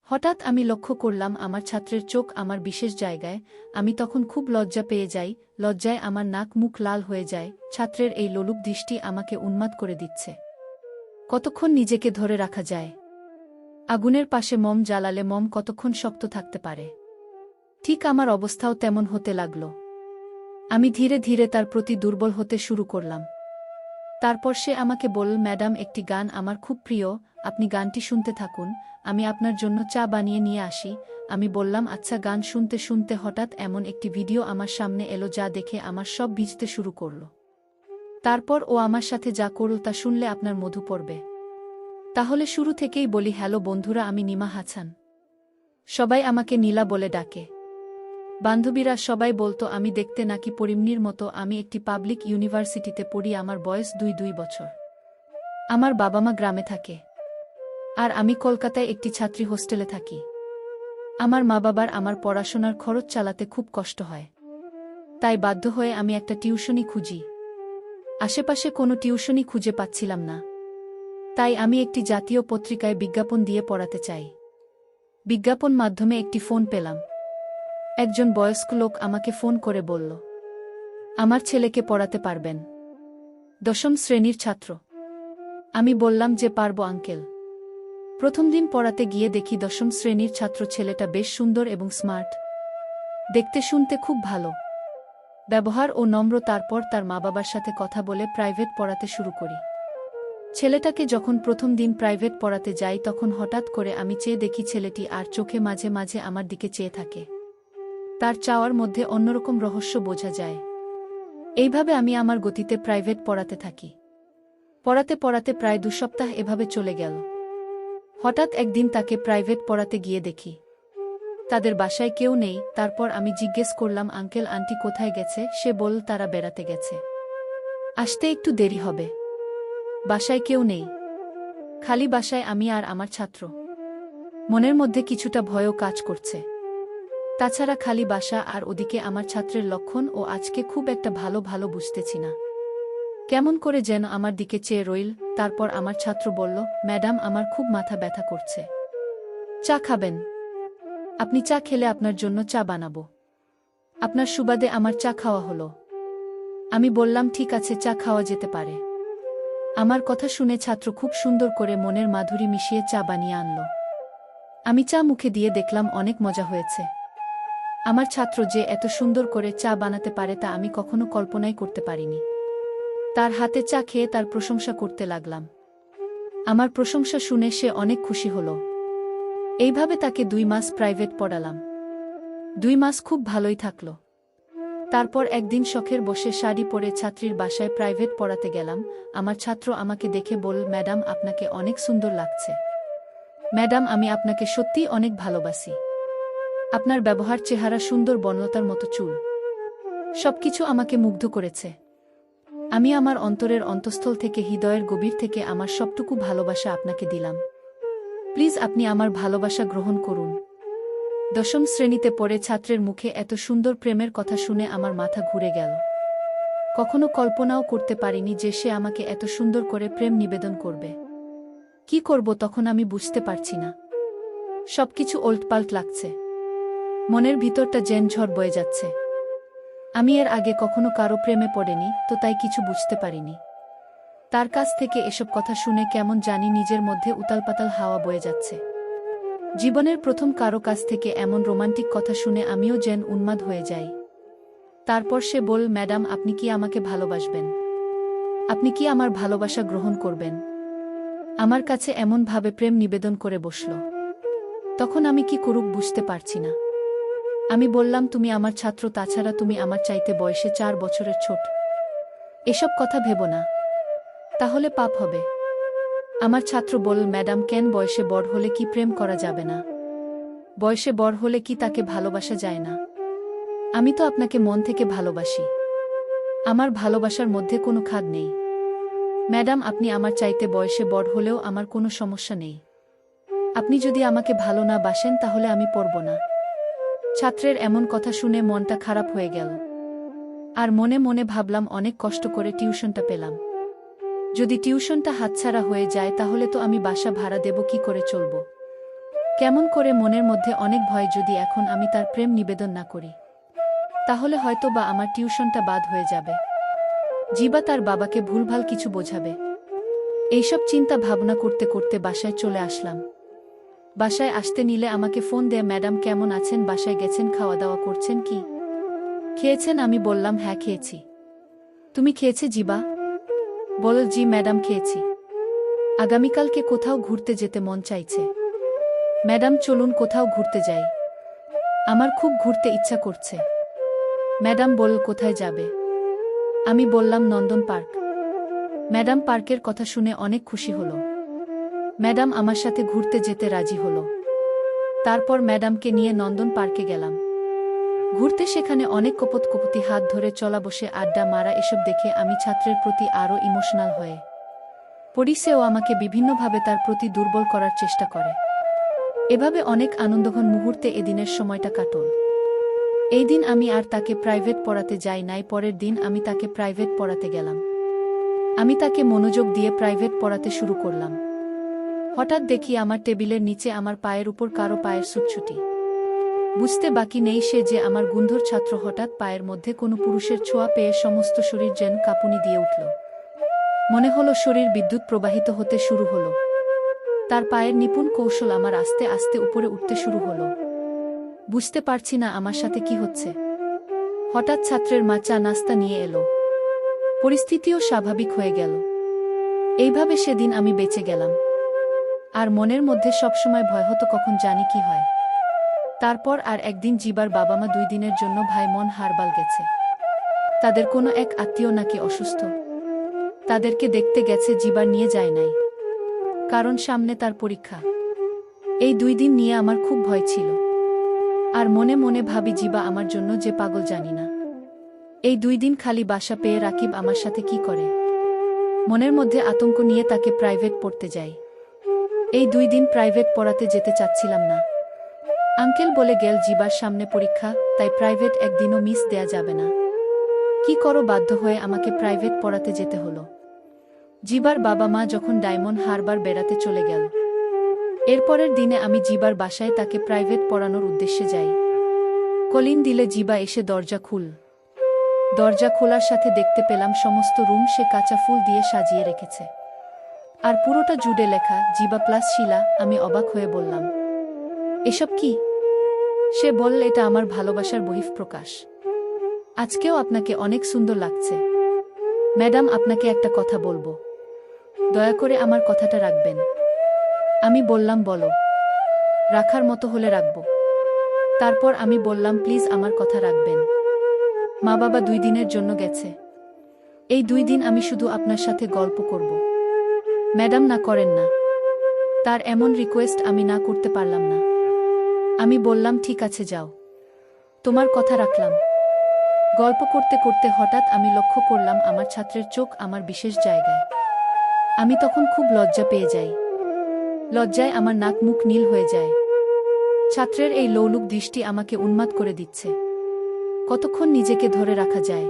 হঠাৎ আমি লক্ষ্য করলাম আমার ছাত্রের চোখ আমার বিশেষ জায়গায়। আমি তখন খুব লজ্জা পেয়ে যাই, লজ্জায় আমার নাক মুখ লাল হয়ে যায়। ছাত্রের এই লোলুপ দৃষ্টি আমাকে উন্মাদ করে দিচ্ছে। কতক্ষণ নিজেকে ধরে রাখা যায়? আগুনের পাশে মম জ্বালালে মম কতক্ষণ শক্ত থাকতে পারে? ঠিক আমার অবস্থাও তেমন হতে লাগল। আমি ধীরে ধীরে তার প্রতি দুর্বল হতে শুরু করলাম। তারপর সে আমাকে বলল, ম্যাডাম, একটি গান আমার খুব প্রিয়, আপনি গানটি শুনতে থাকুন, আমি আপনার জন্য চা বানিয়ে নিয়ে আসি। আমি বললাম, আচ্ছা। গান শুনতে শুনতে হঠাৎ এমন একটি ভিডিও আমার সামনে এলো যা দেখে আমার সব ভিজতে শুরু করল। তারপর ও আমার সাথে যা করল তা শুনলে আপনার মধু পড়বে। তাহলে শুরু থেকেই বলি, হ্যালো বন্ধুরা, আমি নিমা হাসান। সবাই আমাকে নীলা বলে ডাকে। বান্ধবীরা সবাই বলতো আমি দেখতে নাকি পরিমনির মতো। আমি একটি পাবলিক ইউনিভার্সিটিতে পড়ি, আমার বয়স ২ বছর। আমার বাবা মা গ্রামে থাকে, আর আমি কলকাতায় একটি ছাত্রী হোস্টেলে থাকি। আমার মা বাবার আমার পড়াশোনার খরচ চালাতে খুব কষ্ট হয়, তাই বাধ্য হয়ে আমি একটা টিউশনি খুঁজি। আশেপাশে কোনো টিউশনি খুঁজে পাচ্ছিলাম না, তাই আমি একটি জাতীয় পত্রিকায় বিজ্ঞাপন দিয়ে পড়াতে চাই। বিজ্ঞাপন মাধ্যমে একটি ফোন পেলাম। একজন বয়স্ক লোক আমাকে ফোন করে বলল, আমার ছেলেকে পড়াতে পারবেন? ১০ম শ্রেণীর ছাত্র। আমি বললাম যে পারব আঙ্কেল। প্রথম দিন পড়াতে গিয়ে দেখি ১০ম শ্রেণীর ছাত্র ছেলেটা বেশ সুন্দর এবং স্মার্ট, দেখতে শুনতে খুব ভালো, ব্যবহার ও নম্র। তারপর তার মা বাবার সাথে কথা বলে প্রাইভেট পড়াতে শুরু করি। ছেলেটাকে যখন প্রথম দিন প্রাইভেট পড়াতে যাই তখন হঠাৎ করে আমি চেয়ে দেখি ছেলেটি আর চোখে মাঝে মাঝে আমার দিকে চেয়ে থাকে। তার চাওয়ার মধ্যে অন্যরকম রহস্য বোঝা যায়। এইভাবে আমি আমার গতিতে প্রাইভেট পড়াতে থাকি। পড়াতে পড়াতে প্রায় ২ সপ্তাহ এভাবে চলে গেল। হঠাৎ একদিন তাকে প্রাইভেট পড়াতে গিয়ে দেখি তাদের বাসায় কেউ নেই। তারপর আমি জিজ্ঞেস করলাম, আঙ্কেল আন্টি কোথায় গেছে? সে বলল তারা বেড়াতে গেছে, আসতে একটু দেরি হবে। বাসায় কেউ নেই, খালি বাসায় আমি আর আমার ছাত্র। মনের মধ্যে কিছুটা ভয়ও কাজ করছে। তাছাড়া খালি বাসা আর ওদিকে আমার ছাত্রের লক্ষণ ও আজকে খুব একটা ভালো ভালো বুঝতেছি না। কেমন করে যেন আমার দিকে চেয়ে রইল। তারপর আমার ছাত্র বলল, ম্যাডাম, আমার খুব মাথা ব্যথা করছে, চা খাবেন? আপনি চা খেলে আপনার জন্য চা বানাবো। আপনার সুবাদে আমার চা খাওয়া হলো। আমি বললাম, ঠিক আছে, চা খাওয়া যেতে পারে। আমার কথা শুনে ছাত্র খুব সুন্দর করে মনের মাধুরী মিশিয়ে চা বানিয়ে আনল। আমি চা মুখে দিয়ে দেখলাম অনেক মজা হয়েছে। আমার ছাত্র যে এত সুন্দর করে চা বানাতে পারে তা আমি কখনো কল্পনাই করতে পারিনি। তার হাতে চা খেয়ে তার প্রশংসা করতে লাগলাম। আমার প্রশংসা শুনে সে অনেক খুশি হল। এইভাবে তাকে ২ মাস প্রাইভেট পড়ালাম। ২ মাস খুব ভালোই থাকল। তারপর একদিন শখের বসে শাড়ি পরে ছাত্রীর বাসায় প্রাইভেট পড়াতে গেলাম। আমার ছাত্র আমাকে দেখে বলল, ম্যাডাম, আপনাকে অনেক সুন্দর লাগছে। ম্যাডাম, আমি আপনাকে সত্যিই অনেক ভালোবাসি। আপনার ব্যবহার, চেহারা, সুন্দর বর্ণতার মতো চুল, সবকিছু আমাকে মুগ্ধ করেছে। আমি আমার অন্তরের অন্তঃস্থল থেকে, হৃদয়ের গভীর থেকে আমার সবটুকু ভালোবাসা আপনাকে দিলাম। প্লিজ আপনি আমার ভালোবাসা গ্রহণ করুন। ১০ম শ্রেণীতে পড়ে ছাত্রের মুখে এত সুন্দর প্রেমের কথা শুনে আমার মাথা ঘুরে গেল। কখনো কল্পনাও করতে পারিনি যে সে আমাকে এত সুন্দর করে প্রেম নিবেদন করবে। কি করব তখন আমি বুঝতে পারছি না। সবকিছু ওলটপালট লাগছে। মনের ভিতরটা যেন ঝড় বয়ে যাচ্ছে। আমি এর আগে কখনো কারো প্রেমে পড়েনি, তো তাই কিছু বুঝতে পারিনি। তার কাছ থেকে এসব কথা শুনে কেমন জানি নিজের মধ্যে উতালপাতাল হাওয়া বয়ে যাচ্ছে। জীবনের প্রথম কারো কাছ থেকে এমন রোমান্টিক কথা শুনে আমিও যেন উন্মাদ হয়ে যাই। তারপর সে বলল, ম্যাডাম, আপনি কি আমাকে ভালোবাসবেন? আপনি কি আমার ভালোবাসা গ্রহণ করবেন? আমার কাছে এমনভাবে প্রেম নিবেদন করে বসল। তখন আমি কি করব বুঝতে পারছি না। আমি বললাম, তুমি আমার ছাত্র, তাছাড়া তুমি আমার চাইতে বয়সে ৪ বছরের ছোট। এসব কথা ভেবো না, তাহলে পাপ হবে। আমার ছাত্র বলল, ম্যাডাম, কেন? বয়সে বড় হলে কি প্রেম করা যাবে না? বয়সে বড় হলে কি তাকে ভালোবাসা যায় না? আমি তো আপনাকে মন থেকে ভালোবাসি। আমার ভালোবাসার মধ্যে কোনো খাদ নেই। ম্যাডাম, আপনি আমার চাইতে বয়সে বড় হলেও আমার কোনো সমস্যা নেই। আপনি যদি আমাকে ভালো না বাসেন তাহলে আমি পড়ব না। ছাত্রের এমন কথা শুনে মনটা খারাপ হয়ে গেল। আর মনে মনে ভাবলাম, অনেক কষ্ট করে টিউশনটা পেলাম। যদি টিউশনটা হাতছাড়া হয়ে যায় তাহলে তো আমি বাসা ভাড়া দেব কি করে চলব? কেমন করে মনের মধ্যে অনেক ভয়, যদি এখন আমি তার প্রেম নিবেদন না করি তাহলে হয়তো বা আমার টিউশনটা বাদ হয়ে যাবে, জিবা তার বাবাকে ভুলভাল কিছু বোঝাবে। এইসব চিন্তা ভাবনা করতে করতে বাসায় চলে আসলাম। বাসায় আসতে নিলে আমাকে ফোন দেয়, ম্যাডাম কেমন আছেন, বাসায় গেছেন, খাওয়া দাওয়া করছেন কি, খেয়েছেন? আমি বললাম হ্যাঁ খেয়েছি। তুমি খেয়েছে জিবা? বল জি ম্যাডাম খেয়েছি। আগামীকালকে কোথাও ঘুরতে যেতে মন চাইছে। ম্যাডাম চলুন কোথাও ঘুরতে যাই, আমার খুব ঘুরতে ইচ্ছা করছে। ম্যাডাম বলল কোথায় যাবে? আমি বললাম নন্দন পার্ক। ম্যাডাম পার্কের কথা শুনে অনেক খুশি হলো। ম্যাডাম আমার সাথে ঘুরতে যেতে রাজি হলো। তারপর ম্যাডামকে নিয়ে নন্দন পার্কে গেলাম ঘুরতে। সেখানে অনেক কপতি হাত ধরে চলা, বসে আড্ডা মারা, এসব দেখে আমি ছাত্রের প্রতি আরও ইমোশনাল হয়ে পড়ি। সেও আমাকে বিভিন্নভাবে তার প্রতি দুর্বল করার চেষ্টা করে। এভাবে অনেক আনন্দঘন মুহূর্তে এদিনের সময়টা কাটল। এই দিন আমি আর তাকে প্রাইভেট পড়াতে যাই নাই। পরের দিন আমি তাকে প্রাইভেট পড়াতে গেলাম। আমি তাকে মনোযোগ দিয়ে প্রাইভেট পড়াতে শুরু করলাম। হঠাৎ দেখি আমার টেবিলের নিচে আমার পায়ের উপর কারো পায়ের ছুটছুটি। বুঝতে বাকি নেই সে যে আমার গুন্ধর ছাত্র। হঠাৎ পায়ের মধ্যে কোনো পুরুষের ছোঁয়া পেয়ে সমস্ত শরীর যেন কাঁপুনি দিয়ে উঠল। মনে হলো শরীর বিদ্যুৎ প্রবাহিত হতে শুরু হলো। তার পায়ের নিপুণ কৌশল আমার আস্তে আস্তে উপরে উঠতে শুরু হলো। বুঝতে পারছি না আমার সাথে কি হচ্ছে। হঠাৎ ছাত্রের মা চা নাস্তা নিয়ে এলো। পরিস্থিতিও স্বাভাবিক হয়ে গেল। এইভাবে সেদিন আমি বেঁচে গেলাম। আর মনের মধ্যে সবসময় ভয় হতো কখন জানি কি হয়। তারপর আর একদিন জিবার বাবা মা 2 দিনের জন্য ভাই মন হারবাল গেছে। তাদের কোনো এক আত্মীয় নাকি অসুস্থ, তাদেরকে দেখতে গেছে। জিবার নিয়ে যায় নাই, কারণ সামনে তার পরীক্ষা। এই 2 দিন নিয়ে আমার খুব ভয় ছিল। আর মনে মনে ভাবি জিবা আমার জন্য যে পাগল জানি না। এই 2 দিন খালি বাসা পেয়ে রাকিব আমার সাথে কি করে। মনের মধ্যে আতঙ্ক নিয়ে তাকে প্রাইভেট পড়তে যাই। এই 2 দিন প্রাইভেট পড়াতে যেতে চাচ্ছিলাম না। আঙ্কেল বলে গেল জিবার সামনে পরীক্ষা, তাই প্রাইভেট একদিনও মিস দেয়া যাবে না। কি করো, বাধ্য হয়ে আমাকে প্রাইভেট পড়াতে যেতে হলো। জিবার বাবা মা যখন ডায়মন্ড হারবার বেড়াতে চলে গেল, এরপরের দিনে আমি জিবার বাসায় তাকে প্রাইভেট পড়ানোর উদ্দেশ্যে যাই। কলিং দিলে জিবা এসে দরজা খুল। দরজা খোলার সাথে দেখতে পেলাম সমস্ত রুম সে কাঁচা ফুল দিয়ে সাজিয়ে রেখেছে, আর পুরোটা জুড়ে লেখা জিবা প্লাস শিলা। আমি অবাক হয়ে বললাম, এসব কি? সে বলল, এটা আমার ভালোবাসার বহিঃপ্রকাশ। আজকেও আপনাকে অনেক সুন্দর লাগছে। ম্যাডাম, আপনাকে একটা কথা বলবো, দয়া করে আমার কথাটা রাখবেন। আমি বললাম, বলো। রাখার মতো হলে রাখব। তারপর আমি বললাম, প্লিজ আমার কথা রাখবেন। মা বাবা 2 দিনের জন্য গেছে। এই 2 দিন আমি শুধু আপনার সাথে গল্প করব। ম্যাডাম, না করেন না। তার এমন রিকোয়েস্ট আমি না করতে পারলাম না। আমি বললাম, ঠিক আছে যাও, তোমার কথা রাখলাম। গল্প করতে করতে হঠাৎ আমি লক্ষ্য করলাম আমার ছাত্রের চোখ আমার বিশেষ জায়গায়। আমি তখন খুব লজ্জা পেয়ে যাই। লজ্জায় আমার নাক মুখ নীল হয়ে যায়। ছাত্রের এই লোলুপ দৃষ্টি আমাকে উন্মাদ করে দিচ্ছে। কতক্ষণ নিজেকে ধরে রাখা যায়?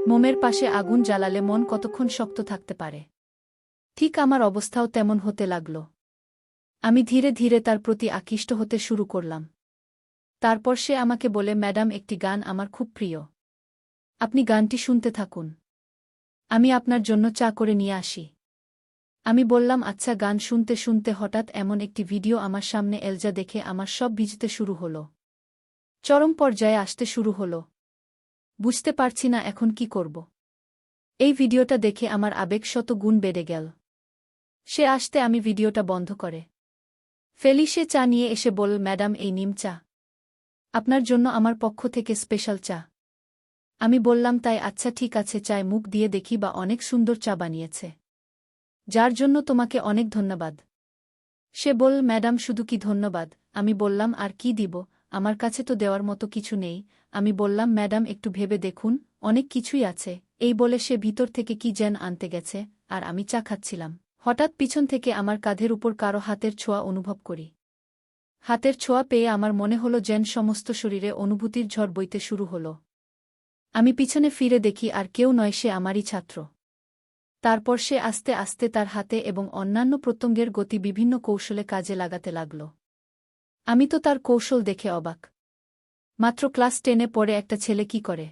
মোমের পাশে আগুন জ্বালালে মন কতক্ষণ শক্ত থাকতে পারে? ঠিক আমার অবস্থাও তেমন হতে লাগল। আমি ধীরে ধীরে তার প্রতি আকৃষ্ট হতে শুরু করলাম। তারপর সে আমাকে বলে, ম্যাডাম, একটি গান আমার খুব প্রিয়, আপনি গানটি শুনতে থাকুন, আমি আপনার জন্য চা করে নিয়ে আসি। আমি বললাম আচ্ছা। গান শুনতে শুনতে হঠাৎ এমন একটি ভিডিও আমার সামনে এলজা দেখে আমার সব ভিজতে শুরু হলো। চরম পর্যায়ে আসতে শুরু হলো। বুঝতে পারছি না এখন কি করব। এই ভিডিওটা দেখে আমার আবেগ শত গুণ বেড়ে গেল। সে আসতে আমি ভিডিওটা বন্ধ করে ফেলি। সে চা নিয়ে এসে বলল, ম্যাডাম, এই নিম চা, আপনার জন্য আমার পক্ষ থেকে স্পেশাল চা। আমি বললাম, তাই? আচ্ছা ঠিক আছে, চায় মুখ দিয়ে দেখি বা অনেক সুন্দর চা বানিয়েছে, যার জন্য তোমাকে অনেক ধন্যবাদ। সে বলল, ম্যাডাম, শুধু কি ধন্যবাদ? আমি বললাম, আর কি দিব, আমার কাছে তো দেওয়ার মতো কিছু নেই। আমি বললাম, ম্যাডাম, একটু ভেবে দেখুন, অনেক কিছুই আছে। এই বলে সে ভিতর থেকে কি যেন আনতে গেছে, আর আমি চা খাচ্ছিলাম। হঠাৎ পিছন থেকে আমার কাঁধের উপর কারো হাতের ছোঁয়া অনুভব করি। হাতের ছোঁয়া পেয়ে আমার মনে হলো যেন সমস্ত শরীরে অনুভূতির ঝড় বইতে শুরু হলো। আমি পিছনে ফিরে দেখি আর কেউ নয়, সে আমারই ছাত্র। তারপর সে আস্তে আস্তে তার হাতে এবং অন্যান্য প্রত্যঙ্গের গতি বিভিন্ন কৌশলে কাজে লাগাতে লাগল। আমি তো তার কৌশল দেখে অবাক। মাত্র ক্লাস 10-এ পড়ে একটা ছেলে কি করে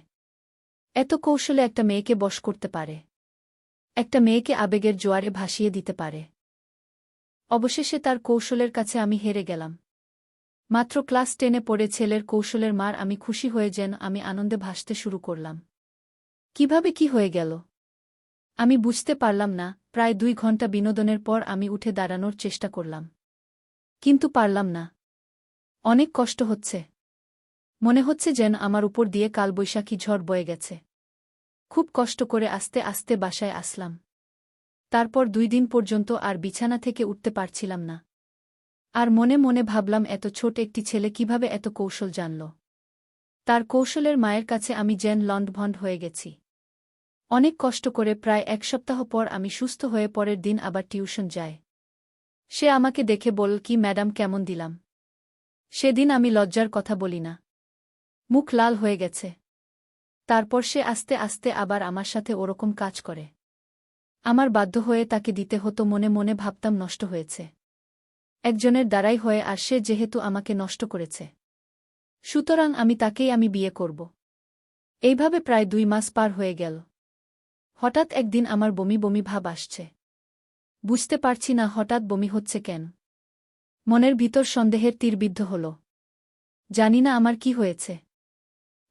এত কৌশলে একটা মেয়েকে বশ করতে পারে, একটা মেয়েকে আবেগের জোয়ারে ভাসিয়ে দিতে পারে। অবশেষে তার কৌশলের কাছে আমি হেরে গেলাম। মাত্র ক্লাস 10-এ পড়ে ছেলের কৌশলের মার আমি খুশি হয়ে যেন আমি আনন্দে ভাসতে শুরু করলাম। কিভাবে কি হয়ে গেল আমি বুঝতে পারলাম না। প্রায় 2 ঘন্টা বিনোদনের পর আমি উঠে দাঁড়ানোর চেষ্টা করলাম, কিন্তু পারলাম না। অনেক কষ্ট হচ্ছে, মনে হচ্ছে যেন আমার উপর দিয়ে কালবৈশাখী ঝড় বয়ে গেছে। খুব কষ্ট করে আস্তে আস্তে বাসায় আসলাম। তারপর 2 দিন পর্যন্ত আর বিছানা থেকে উঠতে পারছিলাম না। আর মনে মনে ভাবলাম এত ছোট একটি ছেলে কিভাবে এত কৌশল জানল। তার কৌশলের মায়ের কাছে আমি যেন লণ্ডভণ্ড হয়ে গেছি। অনেক কষ্ট করে প্রায় 1 সপ্তাহ পর আমি সুস্থ হয়ে পরের দিন আবার টিউশন যাই। সে আমাকে দেখে বলল, কি ম্যাডাম কেমন দিলাম? সেদিন আমি লজ্জার কথা বলি না, মুখ লাল হয়ে গেছে। তারপর সে আস্তে আস্তে আবার আমার সাথে ওরকম কাজ করে। আমার বাধ্য হয়ে তাকে দিতে হতো। মনে মনে ভাবতাম নষ্ট হয়েছে একজনের দ্বারাই হয়ে, আর সে যেহেতু আমাকে নষ্ট করেছে, সুতরাং আমি বিয়ে করব। এইভাবে প্রায় 2 মাস পার হয়ে গেল। হঠাৎ একদিন আমার বমি বমি ভাব আসছে। বুঝতে পারছি না হঠাৎ বমি হচ্ছে কেন। মনের ভিতর সন্দেহের তীরবিদ্ধ হল। জানি না আমার কি হয়েছে।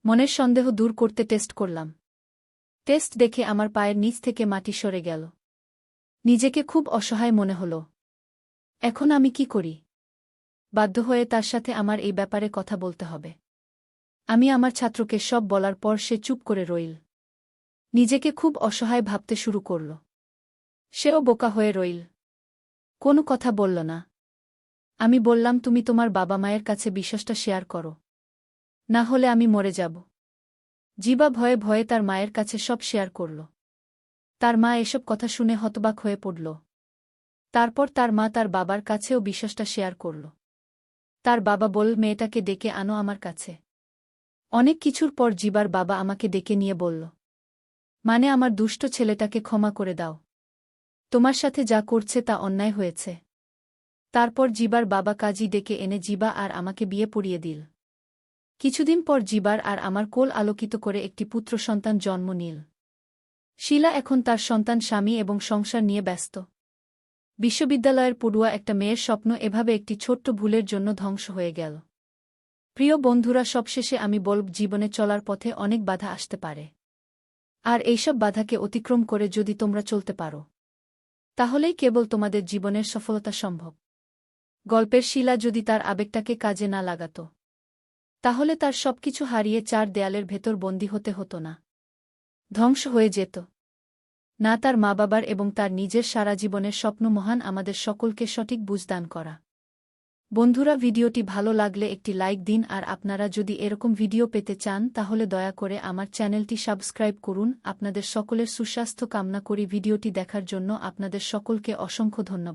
মনের সন্দেহ দূর করতে টেস্ট করলাম। টেস্ট দেখে আমার পায়ের নিচ থেকে মাটি সরে গেল। নিজেকে খুব অসহায় মনে হল। এখন আমি কি করি? বাধ্য হয়ে তার সাথে আমার এই ব্যাপারে কথা বলতে হবে। আমি আমার ছাত্রকে সব বলার পর সে চুপ করে রইল। নিজেকে খুব অসহায় ভাবতে শুরু করল। সেও বোকা হয়ে রইল, কোনো কথা বলল না। আমি বললাম, তুমি তোমার বাবা মায়ের কাছে বিষয়টা শেয়ার করো, না হলে আমি মরে যাব। জিবা ভয়ে ভয়ে তার মায়ের কাছে সব শেয়ার করল। তার মা এসব কথা শুনে হতবাক হয়ে পড়ল। তারপর তার মা তার বাবার কাছেও বিষয়টা শেয়ার করল। তার বাবা বলল, মেয়েটাকে ডেকে আনো আমার কাছে। অনেক কিছুর পর জিবার বাবা আমাকে ডেকে নিয়ে বলল, মানে আমার দুষ্ট ছেলেটাকে ক্ষমা করে দাও। তোমার সাথে যা করছে তা অন্যায় হয়েছে। তারপর জিবার বাবা কাজী ডেকে এনে জিবা আর আমাকে বিয়ে পড়িয়ে দিল। কিছুদিন পর জিবার আর আমার কোল আলোকিত করে একটি পুত্র সন্তান জন্ম নিল। শিলা এখন তার সন্তান, স্বামী এবং সংসার নিয়ে ব্যস্ত। বিশ্ববিদ্যালয়ের পড়ুয়া একটা মেয়ের স্বপ্ন এভাবে একটি ছোট্ট ভুলের জন্য ধ্বংস হয়ে গেল। প্রিয় বন্ধুরা, সবশেষে আমি বলব, জীবনে চলার পথে অনেক বাধা আসতে পারে। আর এইসব বাধাকে অতিক্রম করে যদি তোমরা চলতে পারো, তাহলেই কেবল তোমাদের জীবনের সফলতা সম্ভব। গল্পের শিলা যদি তার আবেগটাকে কাজে না লাগাত, তাহলে তার সবকিছু হারিয়ে 4 দেয়ালের ভেতর বন্দী হতে হতো না, ধ্বংস হয়ে যেত না তার মা-বাবার এবং তার নিজের সারা জীবনের স্বপ্ন। মহান আমাদের সকলকে সঠিক বুঝ দান করা। বন্ধুরা, ভিডিওটি ভালো লাগলে একটি লাইক দিন, আর আপনারা যদি এরকম ভিডিও পেতে চান তাহলে দয়া করে আমার চ্যানেলটি সাবস্ক্রাইব করুন। আপনাদের সকলের সুস্বাস্থ্য কামনা করি। ভিডিওটি দেখার জন্য আপনাদের সকলকে অসংখ্য ধন্যবাদ।